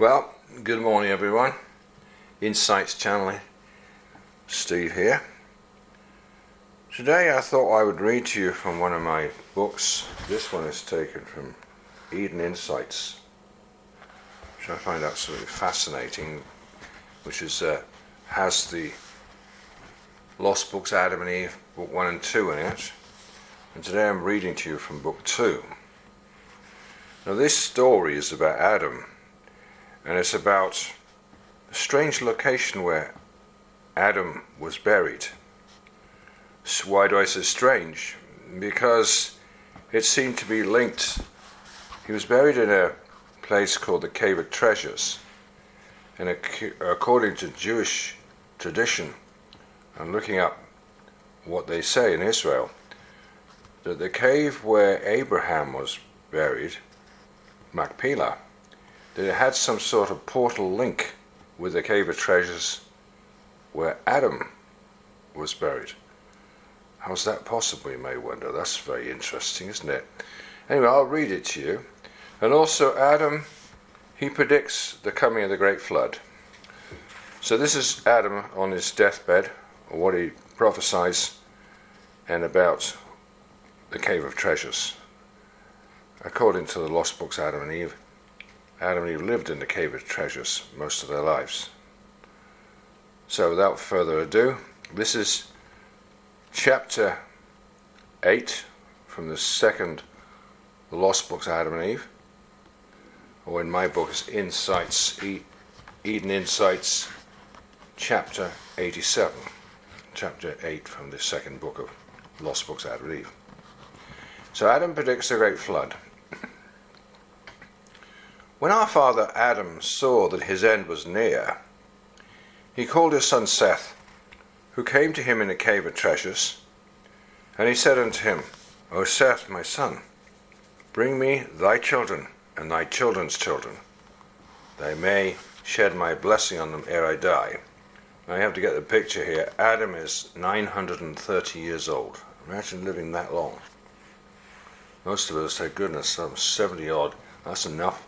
Well, good morning everyone. Insights Channel, Steve here. Today I thought I would read to you from one of my books. This one is taken from Eden Insights, which I find absolutely fascinating, which is has the Lost Books Adam and Eve, book 1 and 2 in it. And today I'm reading to you from book 2. Now this story is about Adam, and it's about a strange location where Adam was buried. So why do I say strange? Because it seemed to be linked. He was buried in a place called the Cave of Treasures, and according to Jewish tradition, and looking up what they say in Israel, that the cave where Abraham was buried, MACPELAH, that it had some sort of portal link with the Cave of Treasures where Adam was buried. How's that possible, you may wonder? That's very interesting, isn't it? Anyway, I'll read it to you. And also Adam, he predicts the coming of the great flood. So this is Adam on his deathbed, or what he prophesies, and about the Cave of Treasures. According to the Lost Books Adam and Eve lived in the Cave of Treasures most of their lives. So without further ado, this is chapter 8 from the second The Lost Books Adam and Eve, or in my book it's Eden Insights, chapter 87, chapter 8 from the second book of Lost Books Adam and Eve. So Adam predicts the great flood. When our father Adam saw that his end was near, he called his son Seth, who came to him in the Cave of Treasures, and he said unto him, O Seth, my son, bring me thy children and thy children's children, that I may shed my blessing on them ere I die. Now you have to get the picture here. Adam is 930 years old. Imagine living that long. Most of us, thank goodness, some 70 odd, that's enough.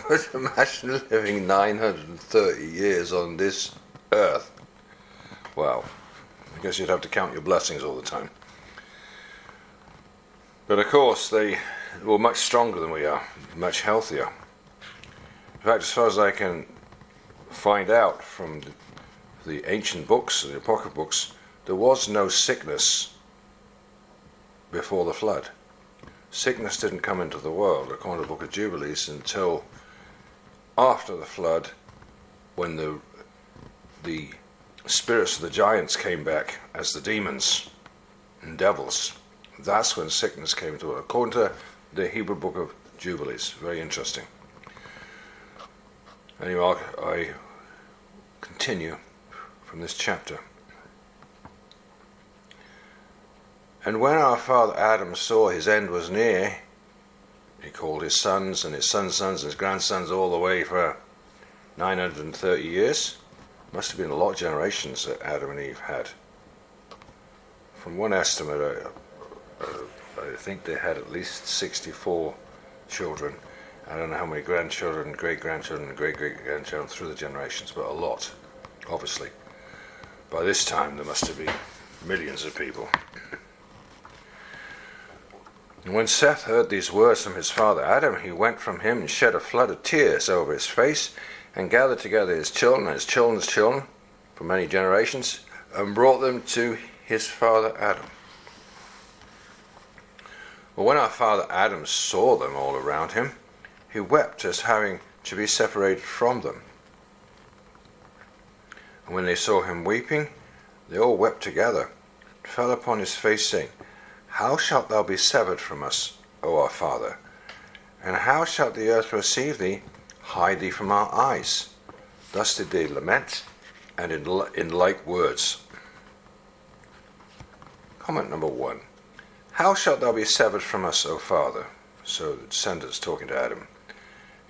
But imagine living 930 years on this earth. Well, I guess you'd have to count your blessings all the time. But of course, they were much stronger than we are, much healthier. In fact, as far as I can find out from the ancient books, the apocryphal books, there was no sickness before the flood. Sickness didn't come into the world, according to the book of Jubilees, until after the flood, when the spirits of the giants came back as the demons and devils. That's when sickness came into the world, according to the Hebrew book of Jubilees. Very interesting. Anyway, I continue from this chapter. And when our father Adam saw his end was near, he called his sons and his sons' sons and his grandsons all the way for 930 years. Must have been a lot of generations that Adam and Eve had. From one estimate, I think they had at least 64 children. I don't know how many grandchildren, great-grandchildren and great-great-grandchildren through the generations, but a lot, obviously. By this time there must have been millions of people. And when Seth heard these words from his father Adam, he went from him and shed a flood of tears over his face, and gathered together his children and his children's children for many generations, and brought them to his father Adam. Well, when our father Adam saw them all around him, he wept as having to be separated from them. And when they saw him weeping, they all wept together, and fell upon his face, saying, How shalt thou be severed from us, O our Father? And how shalt the earth receive thee, hide thee from our eyes? Thus did they lament, and in like words. Comment number 1. How shalt thou be severed from us, O Father? So the descendants talking to Adam.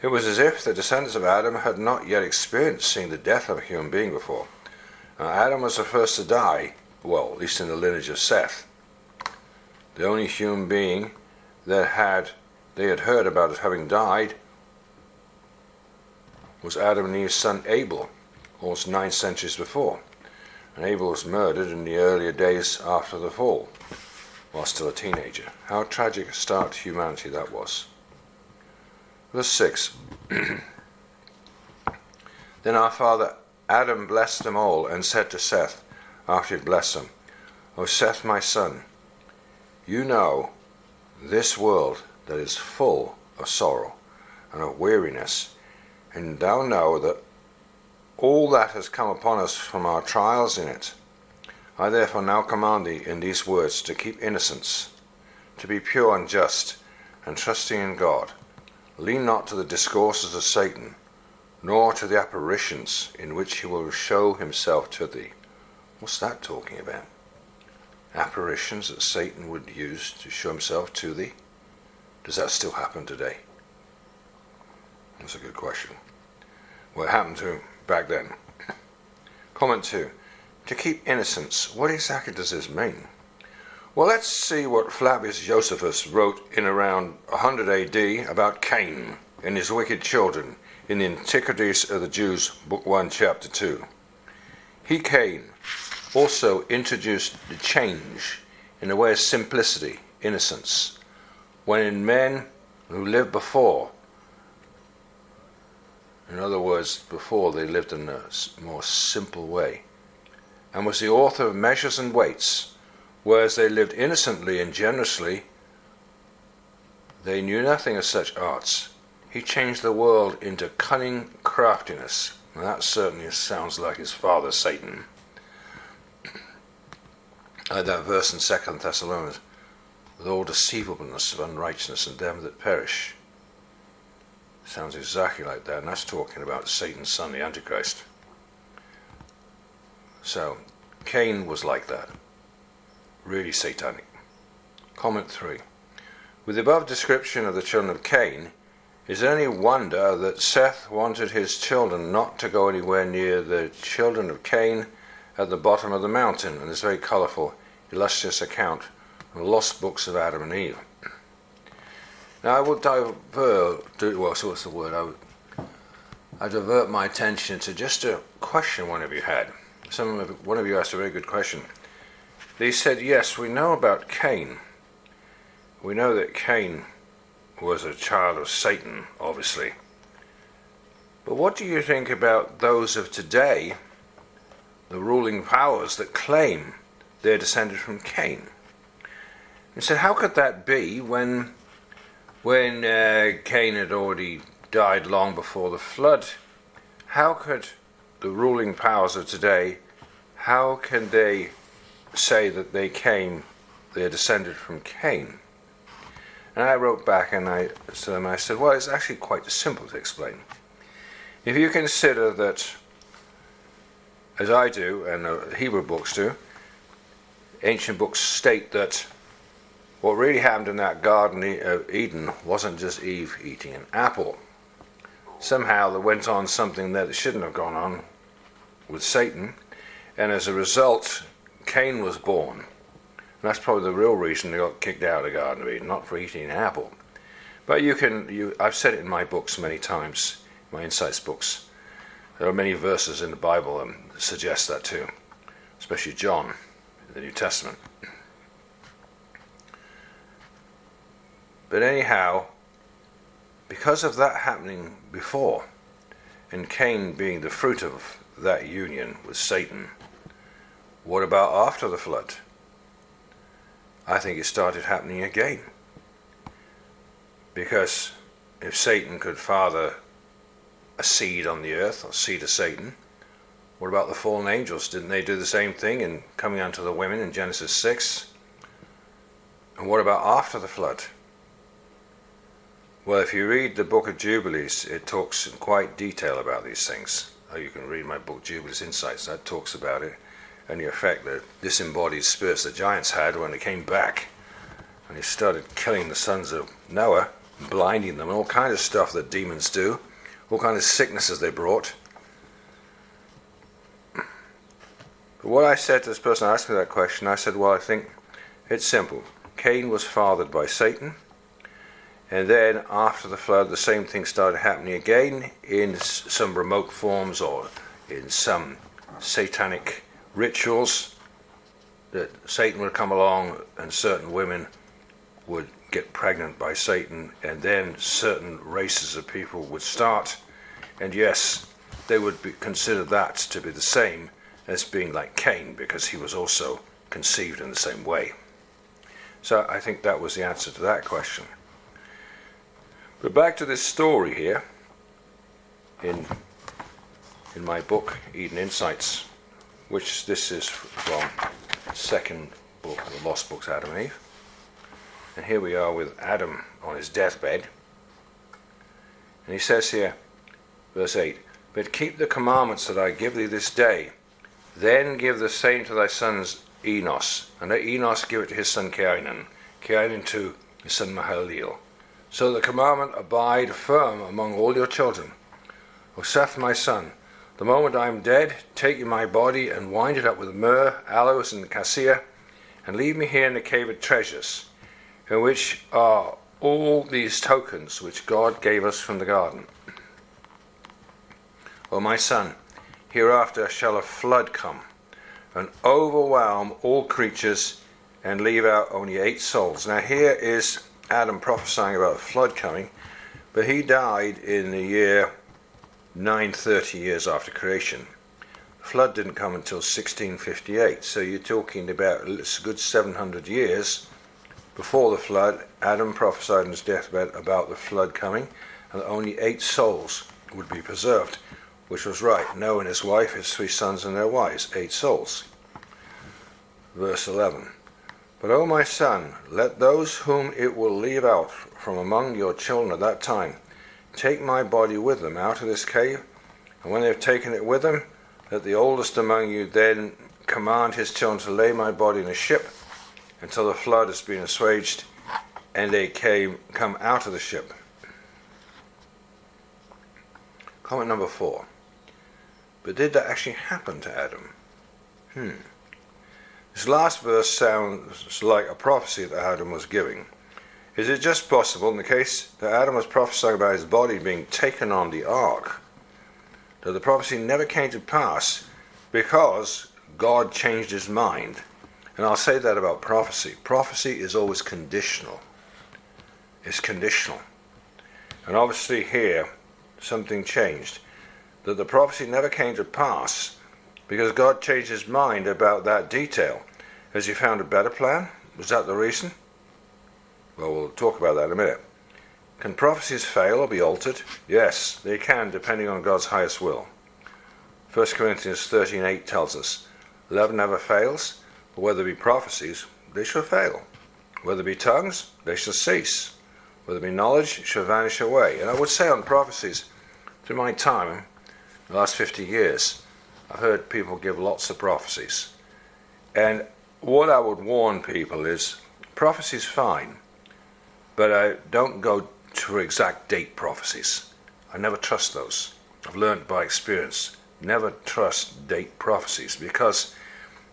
It was as if the descendants of Adam had not yet experienced seeing the death of a human being before. Now, Adam was the first to die, well, at least in the lineage of Seth. The only human being that they had heard about as having died was Adam and Eve's son Abel, almost 9 centuries before. And Abel was murdered in the earlier days after the fall, while still a teenager. How tragic a start to humanity that was. Verse 6. Then our father Adam blessed them all, and said to Seth, after he had blessed them, O Seth, my son, you know this world that is full of sorrow and of weariness, and thou know that all that has come upon us from our trials in it. I therefore now command thee in these words to keep innocence, to be pure and just, and trusting in God. Lean not to the discourses of Satan, nor to the apparitions in which he will show himself to thee. What's that talking about? Apparitions that Satan would use to show himself to thee? Does that still happen today? That's a good question. Well, it happened to him back then. Comment 2. To keep innocence. What exactly does this mean? Well, let's see what Flavius Josephus wrote in around 100 AD about Cain and his wicked children in the Antiquities of the Jews, Book 1, Chapter 2. He, Cain, also introduced the change in the way of simplicity, innocence, when in men who lived before, in other words, before they lived in a more simple way, and was the author of measures and weights, whereas they lived innocently and generously, they knew nothing of such arts. He changed the world into cunning craftiness. And that certainly sounds like his father Satan. Like that verse in 2 Thessalonians, with all deceivableness of unrighteousness and them that perish. Sounds exactly like that, and that's talking about Satan's son, the Antichrist. So, Cain was like that. Really satanic. Comment 3. With the above description of the children of Cain, is there any wonder that Seth wanted his children not to go anywhere near the children of Cain at the bottom of the mountain, in this very colourful, illustrious account of the lost books of Adam and Eve? Now I will I divert my attention to just a question one of you had. One of you asked a very good question. They said, yes, we know about Cain. We know that Cain was a child of Satan, obviously. But what do you think about those of today, the ruling powers that claim they're descended from Cain? He said, how could that be when Cain had already died long before the flood? How could the ruling powers of today, how can they say that they're descended from Cain? And I wrote back and I said, well, it's actually quite simple to explain. If you consider that, as I do, and the Hebrew books do, ancient books state that what really happened in that Garden of Eden wasn't just Eve eating an apple. Somehow there went on something that shouldn't have gone on with Satan, and as a result, Cain was born. And that's probably the real reason they got kicked out of the Garden of Eden, not for eating an apple. But I've said it in my books many times, my insights books. There are many verses in the Bible that suggest that too, especially John in the New Testament. But anyhow, because of that happening before, and Cain being the fruit of that union with Satan, what about after the flood? I think it started happening again. Because if Satan could father a seed on the earth, or seed of Satan, what about the fallen angels? Didn't they do the same thing in coming unto the women in Genesis 6? And what about after the flood? Well, if you read the book of Jubilees, it talks in quite detail about these things. You can read my book, Jubilees Insights, that talks about it, and the effect that disembodied spirits the giants had when they came back. And they started killing the sons of Noah, blinding them, and all kinds of stuff that demons do, all kinds of sicknesses they brought. But what I said to this person who asked me that question, I said, well, I think it's simple. Cain was fathered by Satan, And then after the flood, the same thing started happening again in some remote forms or in some satanic rituals, that Satan would come along and certain women would get pregnant by Satan, and then certain races of people would start, and yes, they would consider that to be the same as being like Cain, because he was also conceived in the same way. So I think that was the answer to that question. But back to this story here in my book, Eden Insights, which this is from the second book of the Lost Books, Adam and Eve. And here we are with Adam on his deathbed. And he says here, verse 8, "But keep the commandments that I give thee this day, then give the same to thy sons Enos, and let Enos give it to his son Cainan, Cainan to his son Mahalaleel. So the commandment abide firm among all your children. O Seth, my son, the moment I am dead, take you my body and wind it up with myrrh, aloes, and cassia, and leave me here in the cave of treasures, in which are all these tokens which God gave us from the garden. O my son, hereafter shall a flood come, and overwhelm all creatures, and leave out only 8 souls." Now here is Adam prophesying about a flood coming, but he died in the year 930 years after creation. The flood didn't come until 1658, so you're talking about a good 700 years before the flood. Adam prophesied on his deathbed about the flood coming, and only 8 souls would be preserved, which was right. Noah and his wife, his 3 sons and their wives, 8 souls. Verse 11, "But, O my son, let those whom it will leave out from among your children at that time take my body with them out of this cave, and when they have taken it with them, let the oldest among you then command his children to lay my body in a ship until the flood has been assuaged, and they come out of the ship." Comment number 4. But did that actually happen to Adam? This last verse sounds like a prophecy that Adam was giving. Is it just possible, in the case that Adam was prophesying about his body being taken on the ark, that the prophecy never came to pass because God changed his mind? And I'll say that about prophecy. Prophecy is always conditional. It's conditional. And obviously here, something changed. That the prophecy never came to pass because God changed his mind about that detail. Has he found a better plan? Was that the reason? Well, we'll talk about that in a minute. Can prophecies fail or be altered? Yes, they can, depending on God's highest will. 1 Corinthians 13:8 tells us, "Love never fails, but whether be prophecies, they shall fail. Whether be tongues, they shall cease. Whether be knowledge, it shall vanish away." And I would say on prophecies, through my time, the last 50 years, I've heard people give lots of prophecies. And what I would warn people is, prophecy's fine, but I don't go to exact date prophecies. I never trust those. I've learned by experience, never trust date prophecies, because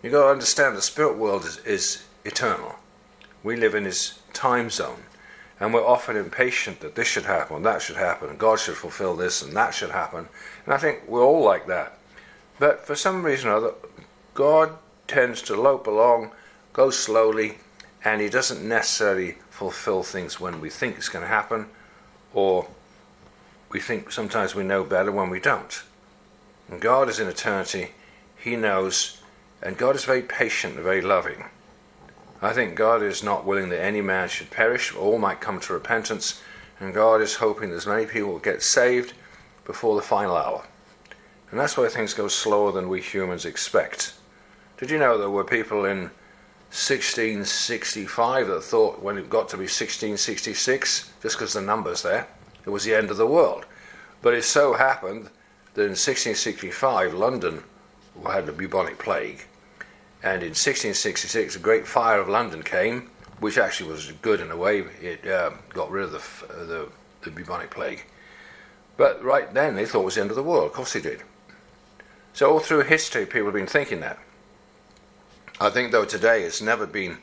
you've got to understand the spirit world is eternal. We live in this time zone, and we're often impatient that this should happen, and that should happen, and God should fulfill this, and that should happen. And I think we're all like that. But for some reason or other, God tends to lope along, go slowly, and he doesn't necessarily fulfill things when we think it's going to happen, or we think sometimes we know better when we don't. And God is in eternity, he knows, and God is very patient and very loving. I think God is not willing that any man should perish, all might come to repentance, and God is hoping that as many people will get saved before the final hour. And that's why things go slower than we humans expect. Did you know there were people in 1665 that thought when it got to be 1666, just because the number's there, it was the end of the world? But it so happened that in 1665 London had the bubonic plague, and in 1666 the Great Fire of London came, which actually was good in a way. It got rid of the bubonic plague. But right then they thought it was the end of the world. Of course they did. So all through history people have been thinking that. I think though today it's never been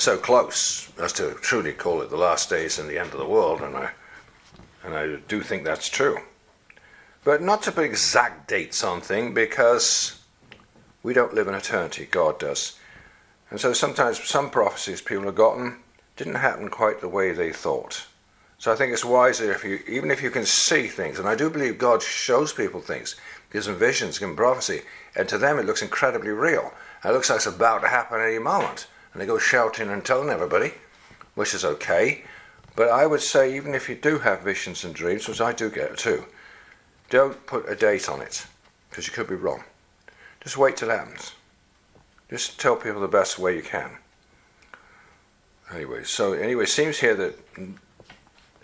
so close as to truly call it the last days and the end of the world, and I do think that's true. But not to put exact dates on things, because we don't live in eternity, God does. And so sometimes some prophecies people have gotten didn't happen quite the way they thought. So I think it's wiser even if you can see things, and I do believe God shows people things, gives them visions, gives them prophecy, and to them it looks incredibly real. It looks like it's about to happen at any moment. And they go shouting and telling everybody, which is okay. But I would say, even if you do have visions and dreams, which I do get too, don't put a date on it, because you could be wrong. Just wait till it happens. Just tell people the best way you can. Anyway, it seems here that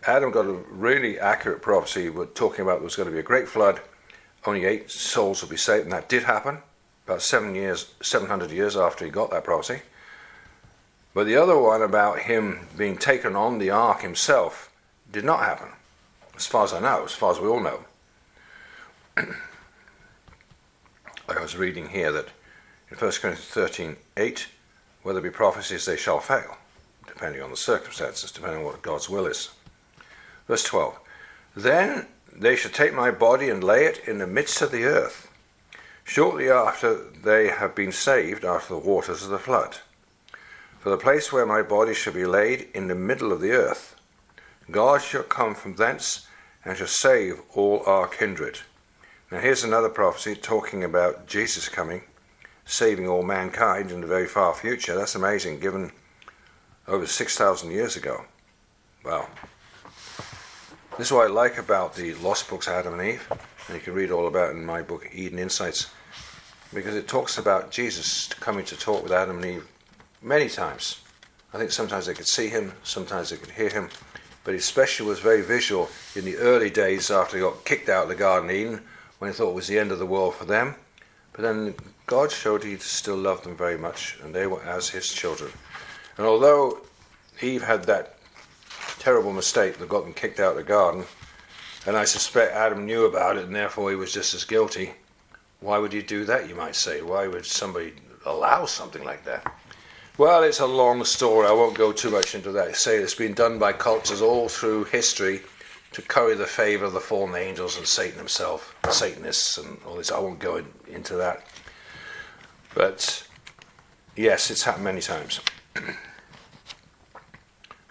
Adam got a really accurate prophecy talking about there was going to be a great flood, only 8 souls will be saved, and that did happen about 700 years after he got that prophecy. But the other one about him being taken on the ark himself did not happen, as far as I know, as far as we all know. I was reading here that in 1 Corinthians 13:8, where there be prophecies, they shall fail, depending on the circumstances, depending on what God's will is. Verse 12, then they shall take my body and lay it in the midst of the earth, shortly after they have been saved after the waters of the flood. For the place where my body shall be laid in the middle of the earth, God shall come from thence and shall save all our kindred. Now here's another prophecy talking about Jesus coming, saving all mankind in the very far future. That's amazing, given over 6,000 years ago. Wow. This is what I like about the lost books, Adam and Eve, and you can read all about it in my book, Eden Insights, because it talks about Jesus coming to talk with Adam and Eve many times. I think sometimes they could see him, sometimes they could hear him, but he especially was very visual in the early days after they got kicked out of the Garden of Eden, when he thought it was the end of the world for them. But then God showed he still loved them very much, and they were as his children. And although Eve had that terrible mistake that got them kicked out of the garden, and I suspect Adam knew about it, and therefore he was just as guilty, why would you do that, you might say? Why would somebody allow something like that? Well, it's a long story. I won't go too much into that. I say it's been done by cultures all through history to curry the favour of the fallen angels and Satan himself, the Satanists and all this. I won't go into that. But yes, it's happened many times. And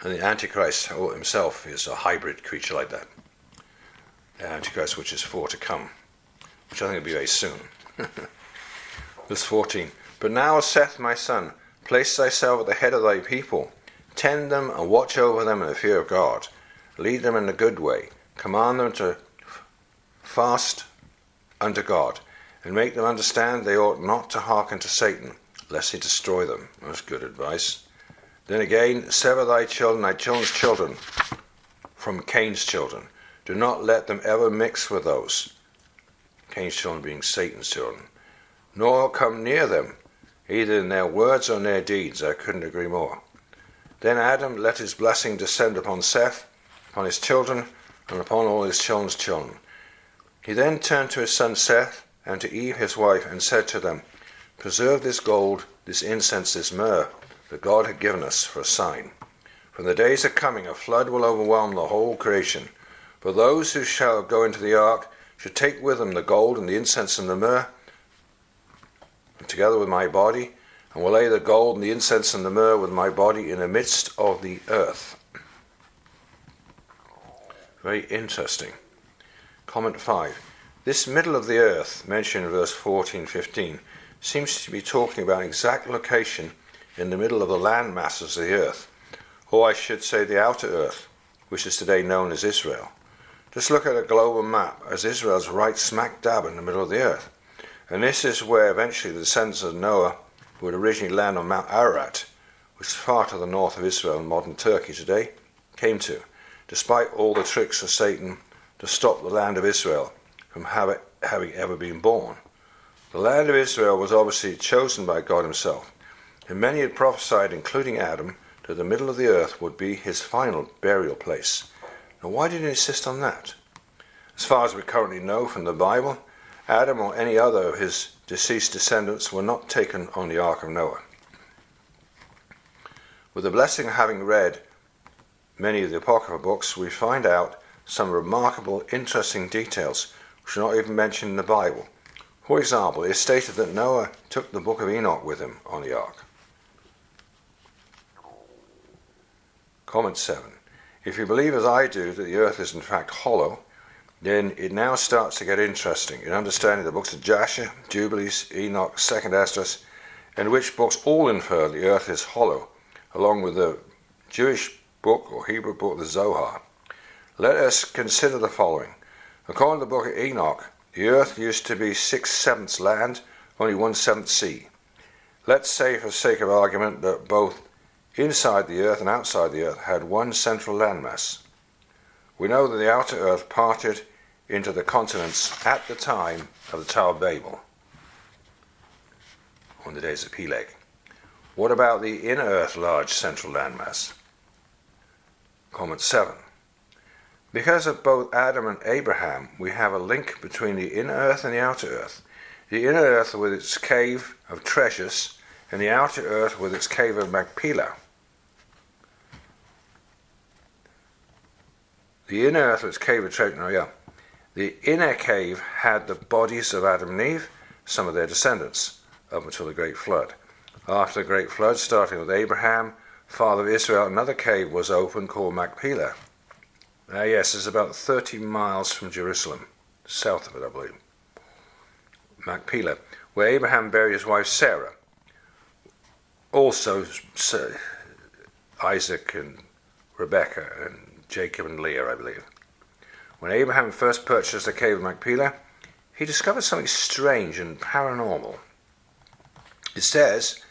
the Antichrist himself is a hybrid creature like that. The Antichrist, which is to come, which I think will be very soon. Verse 14. But now saith my son, place thyself at the head of thy people, tend them and watch over them in the fear of God, lead them in the good way, command them to fast unto God, and make them understand they ought not to hearken to Satan, lest he destroy them. That's good advice. Then again, sever thy children's children from Cain's children. Do not let them ever mix with those. Cain's children being Satan's children. Nor come near them, either in their words or in their deeds. I couldn't agree more. Then Adam let his blessing descend upon Seth, upon his children, and upon all his children's children. He then turned to his son Seth, and to Eve his wife, and said to them, preserve this gold, this incense, this myrrh, that God had given us for a sign. From the days are coming, a flood will overwhelm the whole creation. For those who shall go into the ark should take with them the gold and the incense and the myrrh, together with my body, and will lay the gold and the incense and the myrrh with my body in the midst of the earth. Very interesting. Comment 5. This middle of the earth, mentioned in verse 14-15, seems to be talking about an exact location in the middle of the land masses of the earth, or I should say the outer earth, which is today known as Israel. Just look at a global map, as Israel's right smack dab in the middle of the earth. And this is where eventually the descendants of Noah would originally land on Mount Ararat, which is far to the north of Israel and modern Turkey today, came to, despite all the tricks of Satan to stop the land of Israel from having ever been born. The land of Israel was obviously chosen by God himself, and many had prophesied, including Adam, that the middle of the earth would be his final burial place. Now why did he insist on that? As far as we currently know from the Bible, Adam or any other of his deceased descendants were not taken on the Ark of Noah. With the blessing of having read many of the Apocryphal books, we find out some remarkable, interesting details which are not even mentioned in the Bible. For example, it is stated that Noah took the book of Enoch with him on the ark. Comment 7. If you believe as I do that the earth is in fact hollow, then it now starts to get interesting in understanding the books of Jasher, Jubilees, Enoch, 2nd EZDRAS, in which books all infer the earth is hollow, along with the Jewish book or Hebrew book, the Zohar. Let us consider the following. According to the book of Enoch, the earth used to be 6/7 land, only 1/7 sea. Let's say, for sake of argument, that both inside the earth and outside the earth had one central landmass. We know that the outer earth parted into the continents at the time of the Tower of Babel, on the days of Peleg. What about the inner earth large central landmass? Comment 7. Because of both Adam and Abraham, we have a link between the inner earth and the outer earth. The inner earth with its cave of treasures, and the outer earth with its cave of MACPELAH. The inner earth with its cave of treasure, The inner cave had the bodies of Adam and Eve, some of their descendants, up until the Great Flood. After the Great Flood, starting with Abraham, father of Israel, another cave was opened called MACPELAH. Yes, it's about 30 miles from Jerusalem, south of it, I believe. MACPELAH, where Abraham buried his wife Sarah. Also Isaac and Rebekah and Jacob and Leah, I believe. When Abraham first purchased the cave of MACPELAH, he discovered something strange and paranormal. It says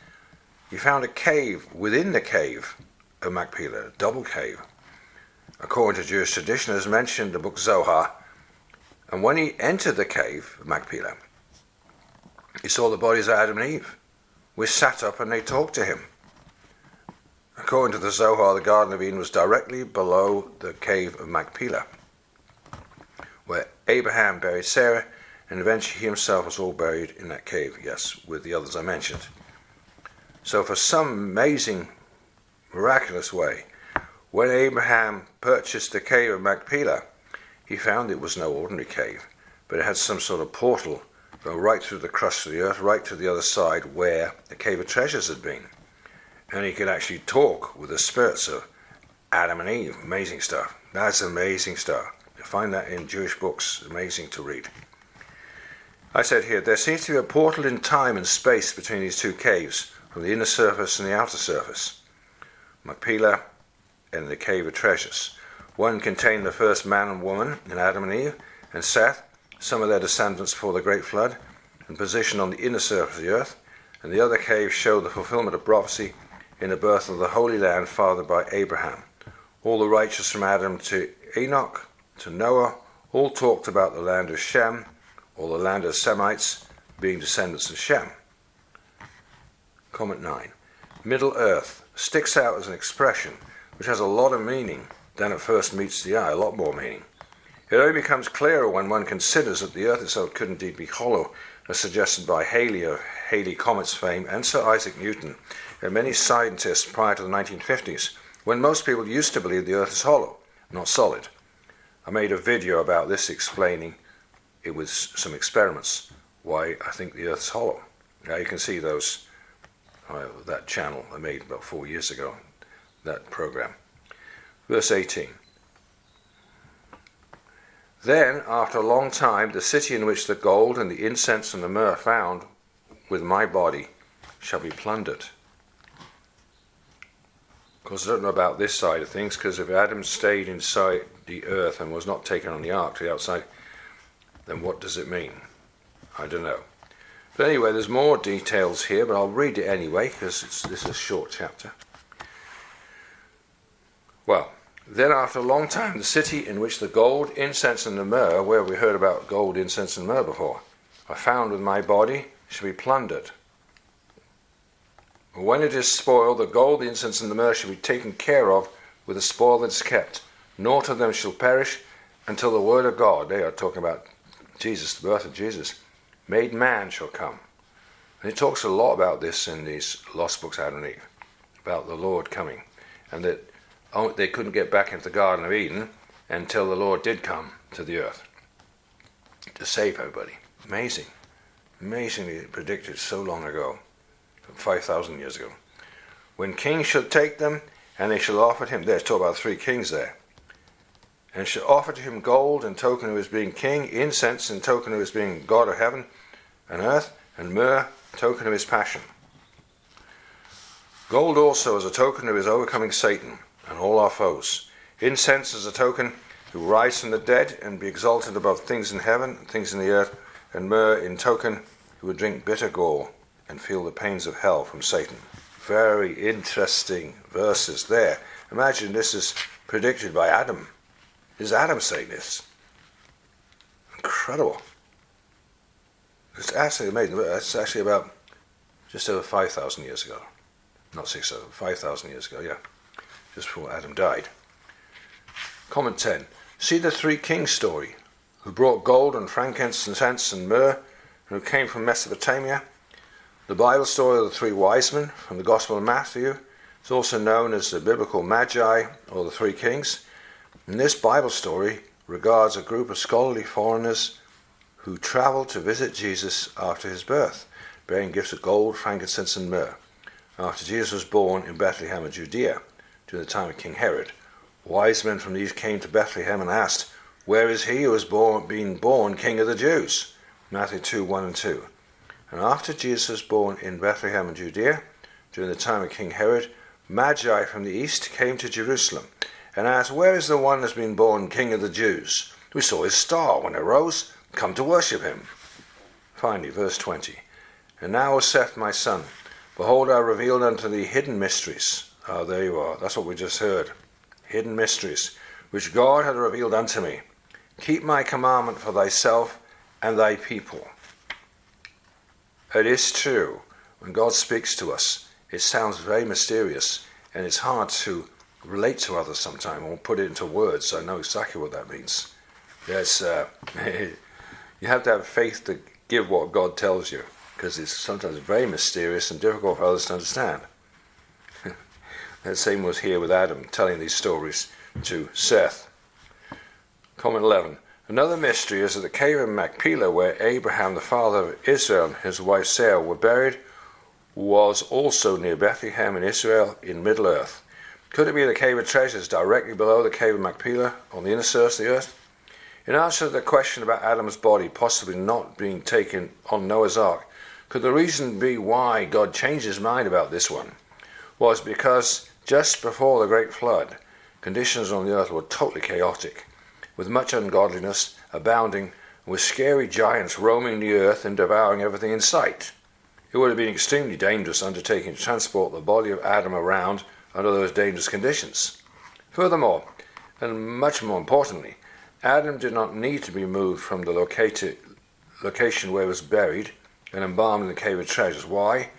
he found a cave within the cave of MACPELAH, a double cave, according to Jewish tradition, as mentioned in the book Zohar. And when he entered the cave of MACPELAH, he saw the bodies of Adam and Eve, which sat up and they talked to him. According to the Zohar, the Garden of Eden was directly below the cave of MACPELAH, where Abraham buried Sarah, and eventually he himself was all buried in that cave, yes, with the others I mentioned. So for some amazing, miraculous way, when Abraham purchased the cave of MACPELAH, he found it was no ordinary cave, but it had some sort of portal go right through the crust of the earth, right to the other side where the cave of treasures had been. And he could actually talk with the spirits of Adam and Eve. Amazing stuff. That's amazing stuff. You find that in Jewish books. Amazing to read. I said here, there seems to be a portal in time and space between these two caves, from the inner surface and the outer surface. MACPELAH and the cave of treasures. One contained the first man and woman in Adam and Eve, and Seth, some of their descendants before the Great Flood, and positioned on the inner surface of the earth, and the other cave showed the fulfillment of prophecy in the birth of the Holy Land fathered by Abraham. All the righteous from Adam to Enoch to Noah all talked about the land of Shem, or the land of Semites, being descendants of Shem. Comment 9. Middle Earth sticks out as an expression which has a lot of meaning than at first meets the eye, a lot more meaning. It only becomes clearer when one considers that the earth itself could indeed be hollow, as suggested by Halley of Halley Comets fame and Sir Isaac Newton and many scientists prior to the 1950s, when most people used to believe the earth is hollow, not solid. I made a video about this explaining it with some experiments, why I think the earth is hollow. Now you can see those, that channel I made about 4 years ago, that program. Verse 18. Then, after a long time, the city in which the gold and the incense and the myrrh found with my body shall be plundered. Of course, I don't know about this side of things, because if Adam stayed inside the earth and was not taken on the ark to the outside, then what does it mean? I don't know. But anyway, there's more details here, but I'll read it anyway, because this is a short chapter. Well, then after a long time, the city in which the gold, incense, and the myrrh, where we heard about gold, incense, and myrrh before, I found with my body, shall be plundered. When it is spoiled, the gold, the incense, and the myrrh shall be taken care of with the spoil that is kept. Naught of them shall perish until the word of God, they are talking about Jesus, the birth of Jesus, made man shall come. And it talks a lot about this in these lost books, Adam and Eve. about the Lord coming, and that they couldn't get back into the Garden of Eden until the Lord did come to the earth to save everybody. Amazing. Amazingly predicted so long ago, 5,000 years ago. When kings shall take them, and they shall offer to him, there's talk about 3 kings there, and shall offer to him gold in token of his being king, incense in token of his being God of heaven and earth, and myrrh token of his passion. Gold also as a token of his overcoming Satan and all our foes. Incense as a token who will rise from the dead and be exalted above things in heaven and things in the earth, and myrrh in token who would drink bitter gall and feel the pains of hell from Satan. Very interesting verses there. Imagine this is predicted by Adam. Is Adam saying this? Incredible. It's absolutely amazing. It's actually about just over 5,000 years ago. Not 6,000, 5,000 years ago, yeah. Just before Adam died. Comment 10. See the 3 kings story, who brought gold and frankincense and myrrh, and who came from Mesopotamia. The Bible story of the 3 wise men from the Gospel of Matthew is also known as the biblical Magi, or the 3 kings. And this Bible story regards a group of scholarly foreigners who travelled to visit Jesus after his birth, bearing gifts of gold, frankincense and myrrh. After Jesus was born in Bethlehem of Judea, during the time of King Herod, wise men from these came to Bethlehem and asked, "Where is he who has been born King of the Jews?" Matthew 2:1 and 2. And after Jesus was born in Bethlehem of Judea, during the time of King Herod, Magi from the east came to Jerusalem and asked, "Where is the one who has been born King of the Jews? We saw his star when it rose. Come to worship him." Finally, verse 20. And now, O Seth, my son, behold, I revealed unto thee hidden mysteries. Ah, there you are. That's what we just heard. Hidden mysteries, which God hath revealed unto me. Keep my commandment for thyself and thy people. It is true, when God speaks to us, it sounds very mysterious, and it's hard to relate to others sometimes, or put it into words, so I know exactly what that means. Yes, you have to have faith to give what God tells you, because it's sometimes very mysterious and difficult for others to understand. The same was here with Adam, telling these stories to Seth. Comment 11. Another mystery is that the cave of MACPELAH, where Abraham, the father of Israel, and his wife Sarah were buried, was also near Bethlehem in Israel in Middle Earth. Could it be the cave of treasures directly below the cave of MACPELAH on the inner surface of the earth? In answer to the question about Adam's body possibly not being taken on Noah's Ark, could the reason be why God changed his mind about this one was because just before the great flood, conditions on the earth were totally chaotic, with much ungodliness abounding, with scary giants roaming the earth and devouring everything in sight. It would have been extremely dangerous undertaking to transport the body of Adam around under those dangerous conditions. Furthermore, and much more importantly, Adam did not need to be moved from the location where he was buried and embalmed in the cave of treasures. Why?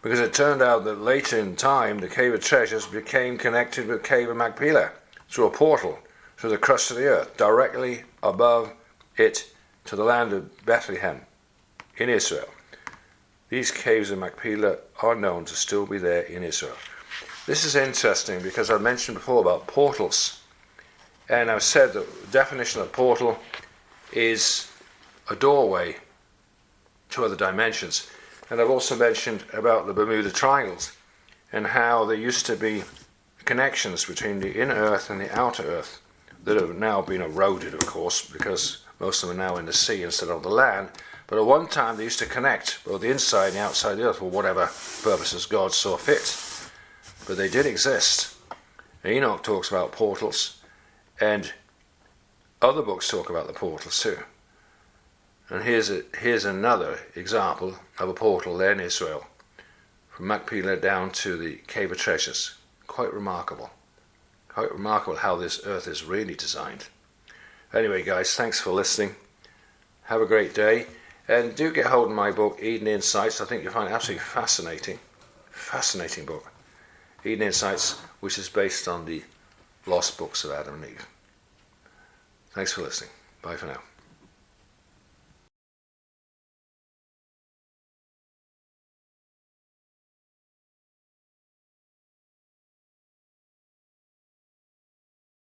Because it turned out that later in time the cave of treasures became connected with the cave of MACPELAH through a portal through the crust of the earth, directly above it to the land of Bethlehem in Israel. These caves of MACPELAH are known to still be there in Israel. This is interesting because I mentioned before about portals, and I've said that the definition of portal is a doorway to other dimensions. And I've also mentioned about the Bermuda Triangles and how there used to be connections between the inner earth and the outer earth that have now been eroded, of course, because most of them are now in the sea instead of the land. But at one time they used to connect both the inside and the outside of the earth for whatever purposes God saw fit. But they did exist. Enoch talks about portals, and other books talk about the portals too. And here's another example of a portal there in Israel, from MACPELAH down to the Cave of Treasures. Quite remarkable. Quite remarkable how this earth is really designed. Anyway, guys, thanks for listening. Have a great day. And do get hold of my book, Eden Insights. I think you'll find it absolutely fascinating. Fascinating book. Eden Insights, which is based on the lost books of Adam and Eve. Thanks for listening. Bye for now.